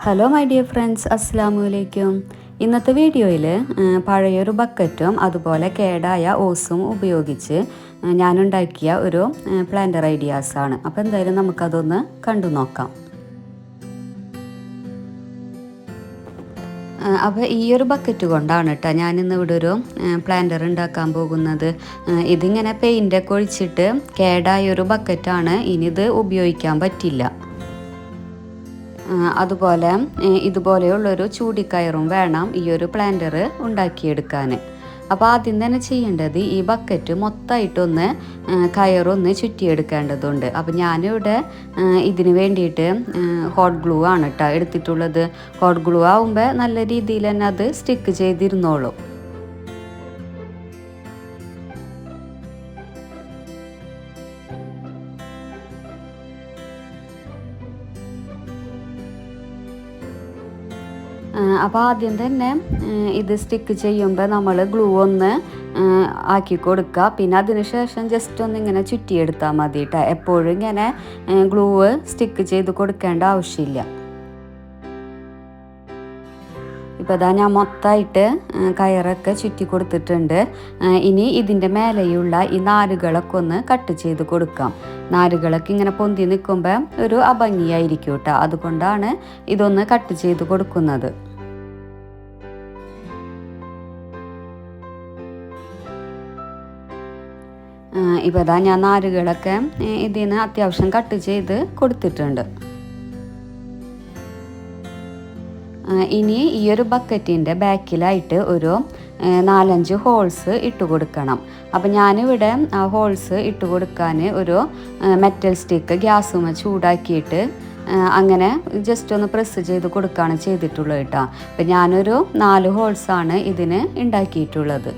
Hello my dear friends, അസ്സലാമു അലൈക്കും. ഇന്നത്തെ വീഡിയോയിൽ പഴയൊരു ബക്കറ്റും അതുപോലെ കേടായ ഓസും ഉപയോഗിച്ച് ഞാനുണ്ടാക്കിയ ഒരു പ്ലാന്റർ ഐഡിയാസാണ്. അപ്പോൾ എന്തായാലും നമുക്കതൊന്ന് കണ്ടു നോക്കാം. അപ്പോൾ ഈ ഒരു ബക്കറ്റ് കൊണ്ടാണ് കേട്ടോ ഞാനിന്ന് ഇവിടെ ഒരു പ്ലാന്റർ ഉണ്ടാക്കാൻ പോകുന്നത്. ഇതിങ്ങനെ പെയിൻ്റൊക്കെ ഒഴിച്ചിട്ട് കേടായൊരു ബക്കറ്റാണ്. ഇനി ഇത് ഉപയോഗിക്കാൻ പറ്റില്ല. അതുപോലെ ഇതുപോലെയുള്ളൊരു ചൂടിക്കയറും വേണം ഈ ഒരു പ്ലാന്റർ ഉണ്ടാക്കിയെടുക്കാൻ. അപ്പോൾ ആദ്യം തന്നെ ചെയ്യേണ്ടത് ഈ ബക്കറ്റ് മൊത്തമായിട്ടൊന്ന് കയറൊന്ന് ചുറ്റിയെടുക്കേണ്ടതുണ്ട്. അപ്പോൾ ഞാനിവിടെ ഇതിന് വേണ്ടിയിട്ട് ഹോട്ട് ഗ്ലൂ ആണ് കേട്ടോ എടുത്തിട്ടുള്ളത്. ഹോട്ട് ഗ്ലൂ ആകുമ്പോൾ നല്ല രീതിയിൽ തന്നെ അത് സ്റ്റിക്ക് ചെയ്തിരുന്നോളൂ. അപ്പോൾ ആദ്യം തന്നെ ഇത് സ്റ്റിക്ക് ചെയ്യുമ്പോൾ നമ്മൾ ഗ്ലൂ ഒന്ന് ആക്കി കൊടുക്കുക. പിന്നെ അതിന് ശേഷം ജസ്റ്റ് ഒന്ന് ഇങ്ങനെ ചുറ്റിയെടുത്താൽ മതി കേട്ടോ. എപ്പോഴും ഇങ്ങനെ ഗ്ലൂ സ്റ്റിക്ക് ചെയ്ത് കൊടുക്കേണ്ട ആവശ്യമില്ല. ഇപ്പോൾ ഇതാ ഞാൻ മൊത്തമായിട്ട് കയറൊക്കെ ചുറ്റി കൊടുത്തിട്ടുണ്ട്. ഇനി ഇതിൻ്റെ മേലെയുള്ള ഈ നാരുകളൊക്കെ ഒന്ന് കട്ട് ചെയ്ത് കൊടുക്കാം. നാരുകളൊക്കെ ഇങ്ങനെ പൊന്തി നിൽക്കുമ്പോൾ ഒരു അഭംഗിയായിരിക്കും കേട്ടോ. അതുകൊണ്ടാണ് ഇതൊന്ന് കട്ട് ചെയ്ത് കൊടുക്കുന്നത്. ഇപ്പോൾ ഇതാ ഞാൻ നാരുകളൊക്കെ ഇതിൽ നിന്ന് അത്യാവശ്യം കട്ട് ചെയ്ത് കൊടുത്തിട്ടുണ്ട്. ഇനി ഈ ഒരു ബക്കറ്റിൻ്റെ ബാക്കിലായിട്ട് ഒരു 4-5 ഹോൾസ് ഇട്ട് കൊടുക്കണം. അപ്പം ഞാനിവിടെ ആ ഹോൾസ് ഇട്ട് കൊടുക്കാൻ ഒരു മെറ്റൽ സ്റ്റിക്ക് ഗ്യാസുമ ചൂടാക്കിയിട്ട് അങ്ങനെ ജസ്റ്റ് ഒന്ന് പ്രസ് ചെയ്ത് കൊടുക്കുകയാണ് ചെയ്തിട്ടുള്ളത് കേട്ടോ. അപ്പം ഞാനൊരു 4 ഹോൾസാണ് ഇതിന് ഉണ്ടാക്കിയിട്ടുള്ളത്.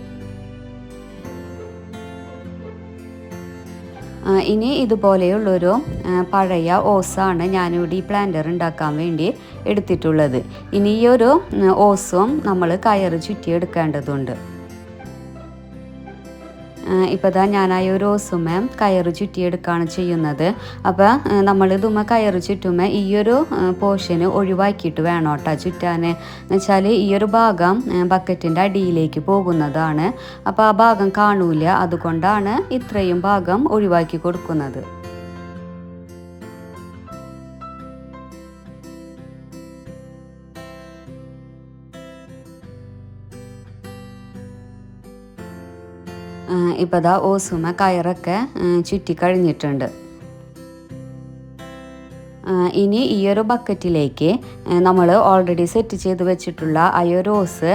ഇനി ഇതുപോലെയുള്ളൊരു പഴയ ഓസാണ് ഞാനിവിടെ ഈ പ്ലാന്റർ ഉണ്ടാക്കാൻ വേണ്ടി എടുത്തിട്ടുള്ളത്. ഇനി ഈ ഒരു ഓസും നമ്മൾ കയറ് ചുറ്റിയെടുക്കേണ്ടതുണ്ട്. ഇപ്പോൾ ഇതാ ഞാനായി ഒരു ഓസുമേ കയറ് ചുറ്റിയെടുക്കുകയാണ് ചെയ്യുന്നത്. അപ്പോൾ നമ്മളിതുമ്മ കയറ് ചുറ്റുമ്പോൾ ഈ ഒരു പോർഷന് ഒഴിവാക്കിയിട്ട് വേണം കേട്ടോ ചുറ്റാൻ. എന്നുവെച്ചാൽ ഈ ഒരു ഭാഗം ബക്കറ്റിൻ്റെ അടിയിലേക്ക് പോകുന്നതാണ്. അപ്പോൾ ആ ഭാഗം കാണൂല. അതുകൊണ്ടാണ് ഇത്രയും ഭാഗം ഒഴിവാക്കി കൊടുക്കുന്നത്. ഇപ്പോൾ ദാ ഓസുമ കയറൊക്കെ ചുറ്റിക്കഴിഞ്ഞിട്ടുണ്ട്. ഇനി ഈ ഒരു ബക്കറ്റിലേക്ക് നമ്മൾ ഓൾറെഡി സെറ്റ് ചെയ്ത് വെച്ചിട്ടുള്ള ആ ഒരു ഓസ്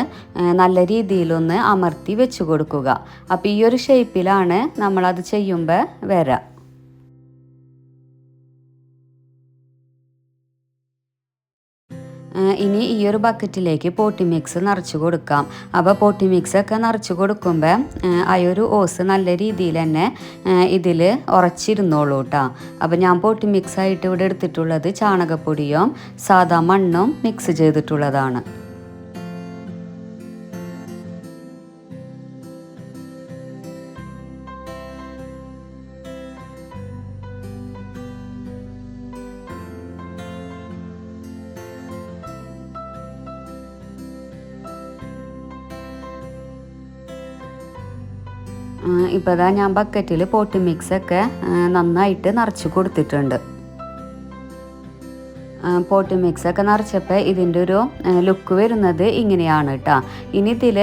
നല്ല രീതിയിലൊന്ന് അമർത്തി വെച്ച് കൊടുക്കുക. അപ്പോൾ ഈ ഒരു ഷേപ്പിലാണ് നമ്മളത് ചെയ്യുമ്പോൾ വരാം. ഇനി ഈ ഒരു ബക്കറ്റിലേക്ക് പോട്ടി മിക്സ് നിറച്ച് കൊടുക്കാം. അപ്പോൾ പോട്ടി മിക്സൊക്കെ നിറച്ച് കൊടുക്കുമ്പോൾ ആ ഒരു ഓസ് നല്ല രീതിയിൽ തന്നെ ഇതിൽ ഉറച്ചിരുന്നോളൂ കേട്ടോ. അപ്പോൾ ഞാൻ പോട്ടി മിക്സായിട്ട് ഇവിടെ എടുത്തിട്ടുള്ളത് ചാണകപ്പൊടിയും സാദാ മണ്ണും മിക്സ് ചെയ്തിട്ടുള്ളതാണ്. ഇപ്പോൾ ഇതാ ഞാൻ ബക്കറ്റിൽ പോട്ടി മിക്സൊക്കെ നന്നായിട്ട് നിറച്ച് കൊടുത്തിട്ടുണ്ട്. പോട്ടി മിക്സൊക്കെ നിറച്ചപ്പോൾ ഇതിൻ്റെ ഒരു ലുക്ക് വരുന്നത് ഇങ്ങനെയാണ് കേട്ടോ. ഇനി ഇതിൽ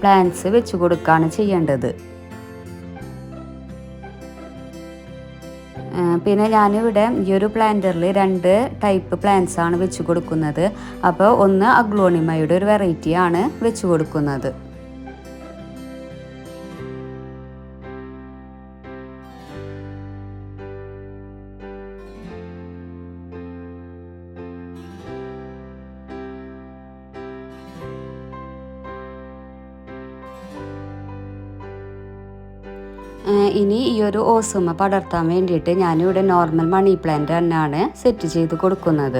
പ്ലാന്റ്സ് വെച്ച് കൊടുക്കുകയാണ് ചെയ്യേണ്ടത്. പിന്നെ ഞാനിവിടെ ഈ ഒരു പ്ലാന്ററിൽ 2 ടൈപ്പ് പ്ലാന്റ്സ് ആണ് വെച്ച് കൊടുക്കുന്നത്. അപ്പോൾ ഒന്ന് അഗ്ലോണിമയുടെ ഒരു വെറൈറ്റിയാണ് വെച്ച് കൊടുക്കുന്നത്. ഇനി ഈ ഒരു ഓസുമ പടർത്താൻ വേണ്ടിയിട്ട് ഞാനിവിടെ നോർമൽ മണി പ്ലാന്റ് തന്നെയാണ് സെറ്റ് ചെയ്ത് കൊടുക്കുന്നത്.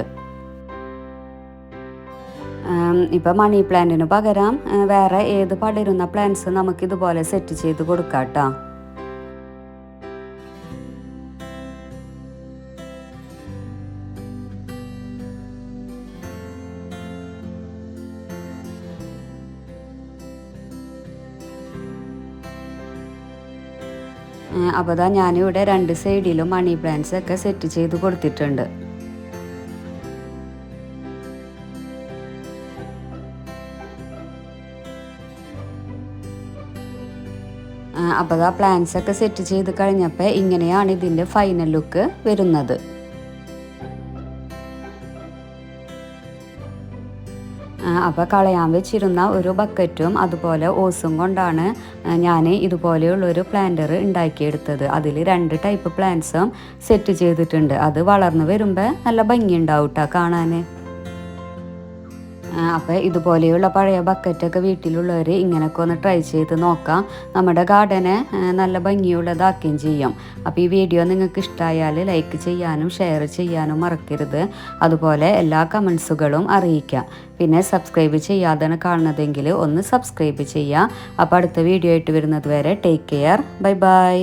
ഇപ്പോൾ മണി പ്ലാന്റിന് പകരം വേറെ ഏത് പടരുന്ന പ്ലാന്റ്സ് നമുക്കിതുപോലെ സെറ്റ് ചെയ്ത് കൊടുക്കാം കേട്ടോ. അപ്പോൾ അതാ ഞാനിവിടെ 2 സൈഡിലും മണി പ്ലാന്റ്സ് ഒക്കെ സെറ്റ് ചെയ്ത് കൊടുത്തിട്ടുണ്ട്. അപ്പോൾ അതാ പ്ലാന്റ്സ് ഒക്കെ സെറ്റ് ചെയ്ത് കഴിഞ്ഞപ്പോൾ ഇങ്ങനെയാണ് ഇതിൻ്റെ ഫൈനൽ ലുക്ക് വരുന്നത്. അപ്പോൾ കളയാൻ വെച്ചിരുന്ന ഒരു ബക്കറ്റും അതുപോലെ ഓസും കൊണ്ടാണ് ഞാൻ ഇതുപോലെയുള്ളൊരു പ്ലാന്റർ ഉണ്ടാക്കിയെടുത്തത്. അതിൽ 2 ടൈപ്പ് പ്ലാന്റ്സും സെറ്റ് ചെയ്തിട്ടുണ്ട്. അത് വളർന്നു വരുമ്പോൾ നല്ല ഭംഗിയുണ്ടാവും കേട്ടോ കാണാൻ. അപ്പോൾ ഇതുപോലെയുള്ള പഴയ ബക്കറ്റൊക്കെ വീട്ടിലുള്ളവർ ഇങ്ങനെയൊക്കെ ഒന്ന് ട്രൈ ചെയ്ത് നോക്കാം. നമ്മുടെ ഗാർഡനെ നല്ല ഭംഗിയുള്ളതാക്കുകയും ചെയ്യും. അപ്പോൾ ഈ വീഡിയോ നിങ്ങൾക്ക് ഇഷ്ടമായാൽ ലൈക്ക് ചെയ്യാനും ഷെയർ ചെയ്യാനും മറക്കരുത്. അതുപോലെ എല്ലാ കമൻസുകളും അറിയിക്കാം. പിന്നെ സബ്സ്ക്രൈബ് ചെയ്യാതെയാണ് കാണുന്നതെങ്കിൽ ഒന്ന് സബ്സ്ക്രൈബ് ചെയ്യുക. അപ്പോൾ അടുത്ത വീഡിയോ ആയിട്ട് വരുന്നത് വരെ ടേക്ക് കെയർ. Bye bye.